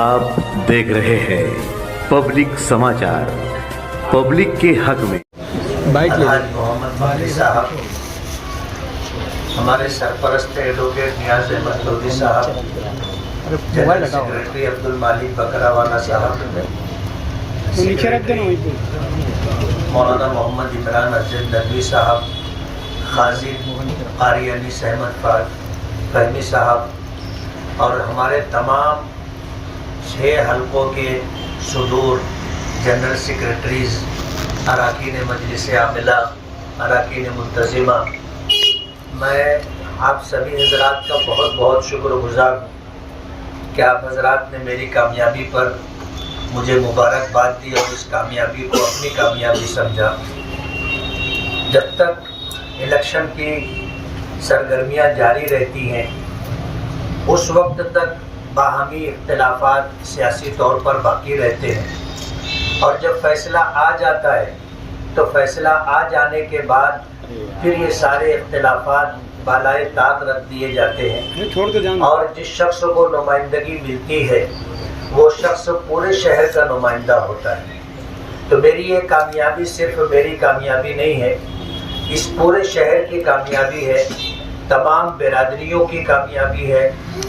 आप देख रहे हैं पब्लिक समाचार, पब्लिक के हक में। अलहाज मोहम्मद वाली साहब, हमारे सरपरस्त एडवोकेट नियाज अहमद लोधी साहब, जनरल सेक्रेटरी अब्दुल मालिक बकरावाला साहब, मौलाना मोहम्मद इमरान अजद नदवी साहब, खाजी कारी अली सहमद फहमी साहब और हमारे तमाम 6 हलकों के सुदूर जनरल सेक्रेटरीज, अरकान मजलिस आमिला, अरकान मुंतज़िमा, मैं आप सभी हजरात का बहुत बहुत शुक्रगुजार हूँ कि आप हजरात ने मेरी कामयाबी पर मुझे मुबारकबाद दी और इस कामयाबी को अपनी कामयाबी समझा। जब तक इलेक्शन की सरगर्मियाँ जारी रहती हैं उस वक्त तक बाहमी इख्तिलाफात सियासी तौर पर बाकी रहते हैं और जब फैसला आ जाता है तो फैसला आ जाने के बाद फिर ये सारे इख्तिलाफात बालाए ताक रख दिए जाते हैं और जिस शख्स को नुमाइंदगी मिलती है वो शख्स पूरे शहर का नुमाइंदा होता है। तो मेरी ये कामयाबी सिर्फ मेरी कामयाबी नहीं है, इस पूरे शहर की कामयाबी है, तमाम बिरादरियों की कामयाबी है,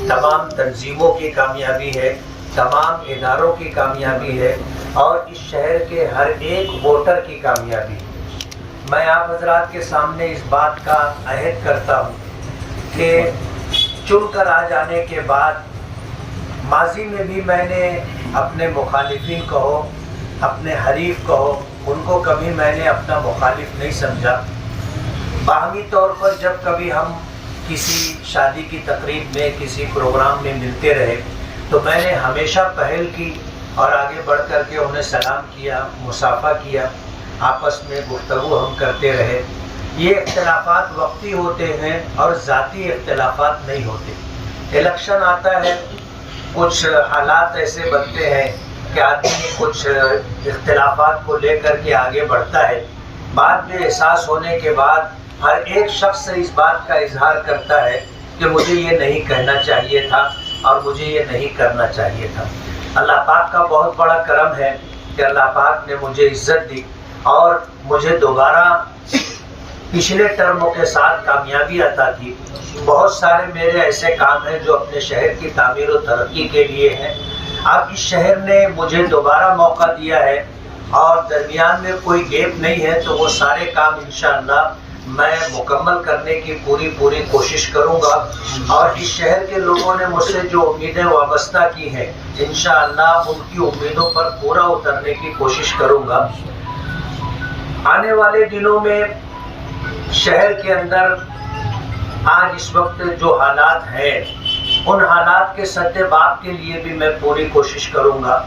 तमाम तंजीमों की कामयाबी है, तमाम इदारों की कामयाबी है और इस शहर के हर एक वोटर की कामयाबी है। मैं आप हजरात के सामने इस बात का अहद करता हूँ कि चुनकर आ जाने के बाद माजी में भी मैंने अपने मुखालिफिन कहो, अपने हरीफ कहो, उनको कभी मैंने अपना मुखालिफ नहीं समझा। बाहमी तौर पर जब कभी हम किसी शादी की तकरीब में, किसी प्रोग्राम में मिलते रहे तो मैंने हमेशा पहल की और आगे बढ़ कर के उन्हें सलाम किया, मुसाफा किया, आपस में गुफ्तगू हम करते रहे। ये इख्तिलाफात वक्ती होते हैं और ज़ाती इख्तिलाफात नहीं होते। इलेक्शन आता है, कुछ हालात ऐसे बनते हैं कि आदमी कुछ इख्तिलाफात को लेकर के आगे बढ़ता है। बाद में एहसास होने के बाद हर एक शख्स इस बात का इजहार करता है कि मुझे ये नहीं कहना चाहिए था और मुझे ये नहीं करना चाहिए था। अल्लाह पाक का बहुत बड़ा करम है कि अल्लाह पाक ने मुझे इज्जत दी और मुझे दोबारा पिछले टर्मों के साथ कामयाबी अता की। बहुत सारे मेरे ऐसे काम हैं जो अपने शहर की तामीर और तरक्की के लिए हैं। अब इस शहर ने मुझे दोबारा मौका दिया है और दरमियान में कोई गैप नहीं है, तो वो सारे काम इंशाअल्लाह मैं मुकम्मल करने की पूरी कोशिश करूंगा और इस शहर के लोगों ने मुझसे जो उम्मीदें वाबस्ता की हैं इंशाअल्लाह उनकी उम्मीदों पर पूरा उतरने की कोशिश करूंगा। आने वाले दिनों में शहर के अंदर आज इस वक्त जो हालात हैं उन हालात के सद्देबाब के लिए भी मैं पूरी कोशिश करूंगा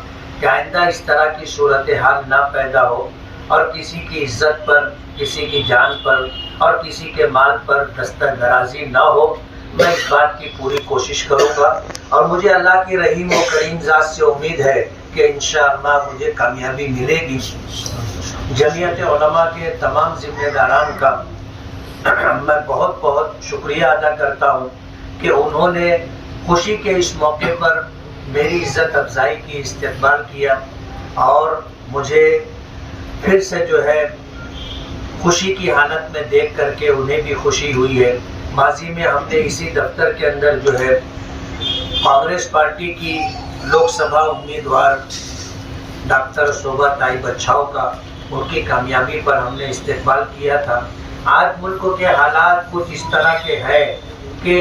कि आइंदा इस तरह की सूरत हाल ना पैदा हो और किसी की इज्जत पर, किसी की जान पर और किसी के माल पर दस्तरदराजी ना हो। मैं इस बात की पूरी कोशिश करूंगा और मुझे अल्लाह की रहीम और करीम ज़ात से उम्मीद है कि इंशाअल्लाह मुझे कामयाबी मिलेगी। जमीयत उलमा के तमाम जिम्मेदारान का मैं बहुत बहुत शुक्रिया अदा करता हूँ कि उन्होंने खुशी के इस मौके पर मेरी इज़्ज़त अफजाई की, इस्तकबाल किया और मुझे फिर से जो है खुशी की हालत में देख करके उन्हें भी खुशी हुई है। माजी में हमने इसी दफ्तर के अंदर जो है कांग्रेस पार्टी की लोकसभा उम्मीदवार डॉक्टर शोभा ताई बच्छाओ का, उनकी कामयाबी पर हमने इस्तकबाल किया था। आज मुल्क के हालात कुछ इस तरह के हैं कि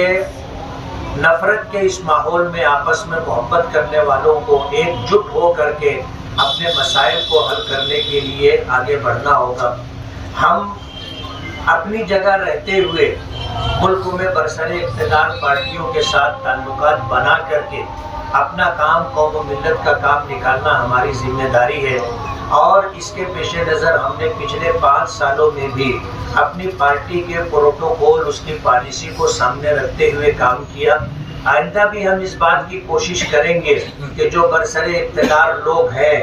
नफरत के इस माहौल में आपस में मोहब्बत करने वालों को एकजुट हो करके अपने मसाइल को हल करने के लिए आगे बढ़ना होगा। हम अपनी जगह रहते हुए मुल्क में बरसरे इक़्तिदार पार्टियों के साथ ताल्लुकात बना करके अपना काम, कौम व मिल्लत का काम निकालना हमारी जिम्मेदारी है और इसके पेश नज़र हमने पिछले 5 सालों में भी अपनी पार्टी के प्रोटोकॉल, उसकी पॉलिसी को सामने रखते हुए काम किया। आइंदा भी हम इस बात की कोशिश करेंगे कि जो बरसरे इक़्तिदार लोग हैं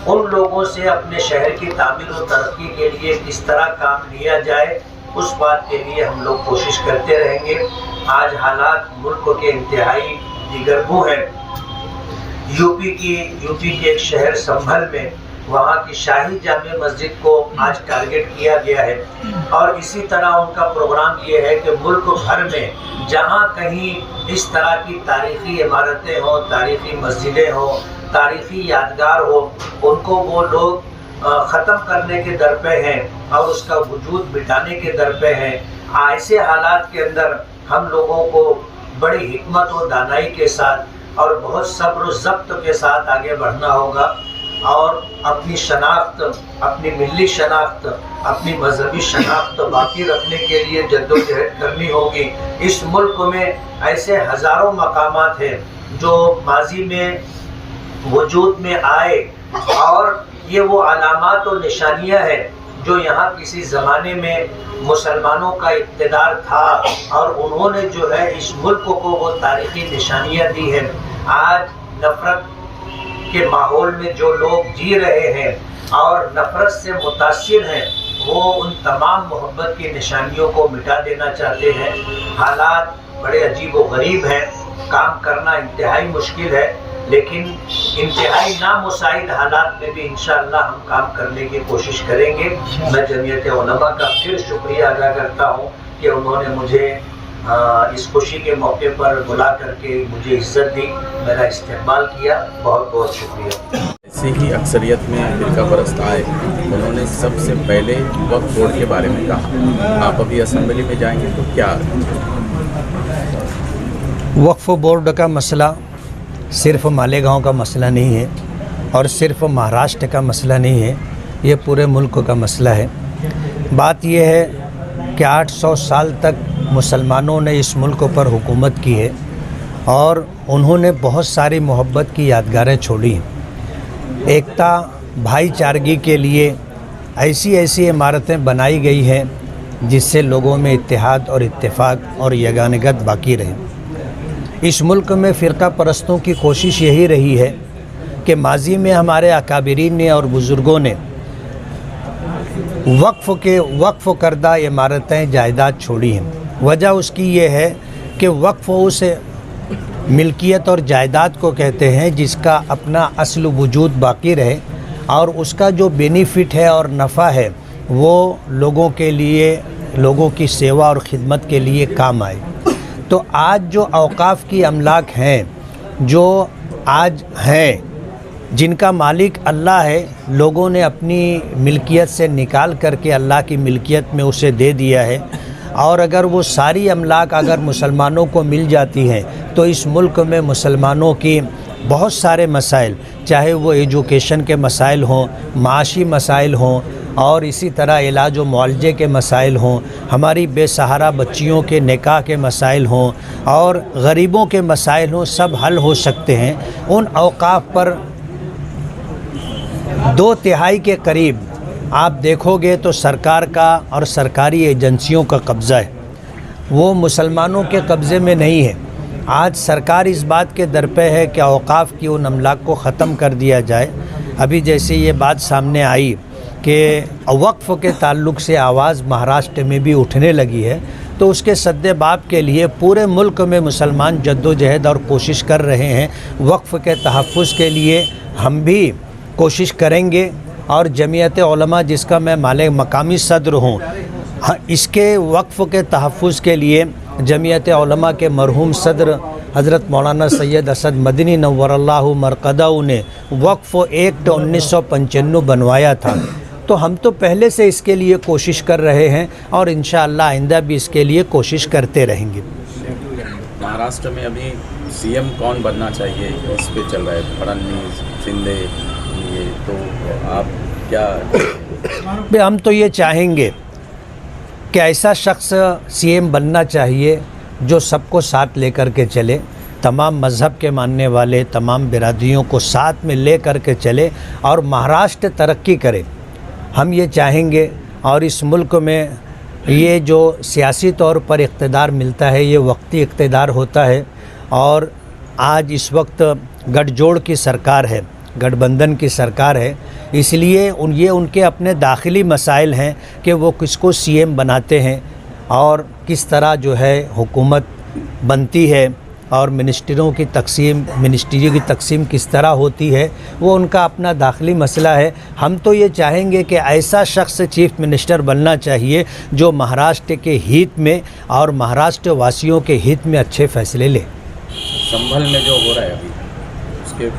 उन लोगों से अपने शहर की तामीर और तरक्की के लिए किस तरह काम लिया जाए, उस बात के लिए हम लोग कोशिश करते रहेंगे। आज हालात मुल्क के इंतहाई दिगरगू हैं। यूपी के एक शहर संभल में वहाँ की शाही जामे मस्जिद को आज टारगेट किया गया है। और इसी तरह उनका प्रोग्राम ये है कि मुल्क भर में जहाँ कहीं इस तरह की तारीख़ी इमारतें हों, तारीख़ी मस्जिदें हों, तारीख़ी यादगार हो, उनको वो लोग ख़त्म करने के दर पे हैं और उसका वजूद मिटाने के दर पे हैं। ऐसे हालात के अंदर हम लोगों को बड़ी हिकमत और दानाई के साथ और बहुत सब्र और ज़ब्त के साथ आगे बढ़ना होगा और अपनी शनाख्त, अपनी मिली शनाख्त, अपनी मजहबी शनाख्त बाकी रखने के लिए जद्दोजहद करनी होगी। इस मुल्क में ऐसे हज़ारों मकामात हैं जो माजी में वजूद में आए और ये वो अलामात और निशानियाँ हैं जो यहाँ किसी ज़माने में मुसलमानों का इक़्तिदार था और उन्होंने जो है इस मुल्क को वो तारीख़ी निशानियाँ दी हैं। आज नफ़रत के माहौल में जो लोग जी रहे हैं और नफ़रत से मुतासिर हैं, वो उन तमाम मोहब्बत की निशानियों को मिटा देना चाहते हैं। हालात बड़े अजीब व गरीब हैं, काम करना इंतहाई मुश्किल है, लेकिन इंतहाई नामुसाइद हालात में भी इंशाअल्लाह हम काम करने की कोशिश करेंगे। मैं जमीयत उलमा का फिर शुक्रिया अदा करता हूँ कि उन्होंने मुझे इस खुशी के मौके पर बुला करके मुझे इज्जत दी, मेरा इस्तेमाल किया। बहुत बहुत शुक्रिया। ऐसे ही अक्सरियत में फ़िरका परस्त आए, उन्होंने सबसे पहले वक्फ बोर्ड के बारे में कहा। आप अभी असेंबली में जाएंगे तो क्या? वक्फ बोर्ड का मसला सिर्फ़ मालेगांव का मसला नहीं है और सिर्फ़ महाराष्ट्र का मसला नहीं है, ये पूरे मुल्क का मसला है। बात यह है कि 800 साल तक मुसलमानों ने इस मुल्क पर हुकूमत की है और उन्होंने बहुत सारी मोहब्बत की यादगारें छोड़ी हैं। एकता भाईचारगी के लिए ऐसी ऐसी इमारतें बनाई गई हैं जिससे लोगों में इत्तेहाद और इत्तेफाक और यगानगत बाकी रहे। इस मुल्क में फ़िरका परस्तों की कोशिश यही रही है कि माजी में हमारे अकाबिरीन ने और बुज़ुर्गों ने वक्फ़ करदा इमारतें जायदाद छोड़ी हैं। वजह उसकी ये है कि वक्फ़ उस मिल्कियत और जायदाद को कहते हैं जिसका अपना असल वजूद बाकी रहे और उसका जो बेनिफिट है और नफ़ा है वो लोगों के लिए, लोगों की सेवा और ख़िदमत के लिए काम आए। तो आज जो औक़ाफ़ की अमलाक हैं, जो आज हैं, जिनका मालिक अल्लाह है, लोगों ने अपनी मिल्कियत से निकाल करके अल्लाह की मिल्कियत में उसे दे दिया है। और अगर वो सारी अमलाक अगर मुसलमानों को मिल जाती हैं तो इस मुल्क में मुसलमानों की बहुत सारे मसाइल, चाहे वो एजुकेशन के मसाइल हों, माशी मसाइल हों और इसी तरह इलाज व मुआलजे के मसाइल हों, हमारी बेसहारा बच्चियों के निकाह के मसाइल हों और गरीबों के मसाइल हों, सब हल हो सकते हैं। उन औक़ाफ़ पर 2/3 के करीब आप देखोगे तो सरकार का और सरकारी एजेंसियों का कब्ज़ा है, वो मुसलमानों के कब्ज़े में नहीं है। आज सरकार इस बात के दर पे है कि औक़ाफ़ की उन अमलाक को ख़त्म कर दिया जाए। अभी जैसे ये बात सामने आई कि वक्फ़ के ताल्लुक़ से आवाज़ महाराष्ट्र में भी उठने लगी है, तो उसके सद्देबाब के लिए पूरे मुल्क में मुसलमान जद्दोजहद और कोशिश कर रहे हैं। वक्फ़ के तहफ़्फ़ुज़ के लिए हम भी कोशिश करेंगे और जमीयत उलमा, जिसका मैं मकामी सदर हूँ, इसके वक्फ़ के तहफ़्फ़ुज़ के लिए जमीयत उलमा के मरहूम सदर हज़रत मौलाना सैयद असद मदनी नव्वरल्लाहु मरक़दहू ने वक्फ़ एक्ट 1995 बनवाया था। तो हम तो पहले से इसके लिए कोशिश कर रहे हैं और इंशाअल्लाह आइंदा भी इसके लिए कोशिश करते रहेंगे। महाराष्ट्र में अभी सीएम कौन बनना चाहिए, इस पे चल रहा है, फडणवीस, शिंदे, ये तो आप क्या? हम तो ये चाहेंगे कि ऐसा शख्स सीएम बनना चाहिए जो सबको साथ लेकर के चले, तमाम मज़हब के मानने वाले, तमाम बिरादरियों को साथ में ले कर के चले और महाराष्ट्र तरक्की करे। हम ये चाहेंगे और इस मुल्क में ये जो सियासी तौर पर इक़्तिदार मिलता है ये वक्ती इक़्तिदार होता है और आज इस वक्त गठजोड़ की सरकार है, गठबंधन की सरकार है, इसलिए ये उनके अपने दाखिली मसाइल हैं कि वो किसको सीएम बनाते हैं और किस तरह जो है हुकूमत बनती है اور منسٹریوں کی تقسیم کس طرح ہوتی ہے وہ ان کا اپنا داخلی مسئلہ ہے. ہم تو یہ چاہیں گے کہ ایسا شخص چیف منسٹر بننا چاہیے جو مہاراشٹر کے ہت میں اور مہاراشٹر واسیوں کے ہت میں اچھے فیصلے لے. سنبھل میں جو ہو رہا ہے ابھی اس کے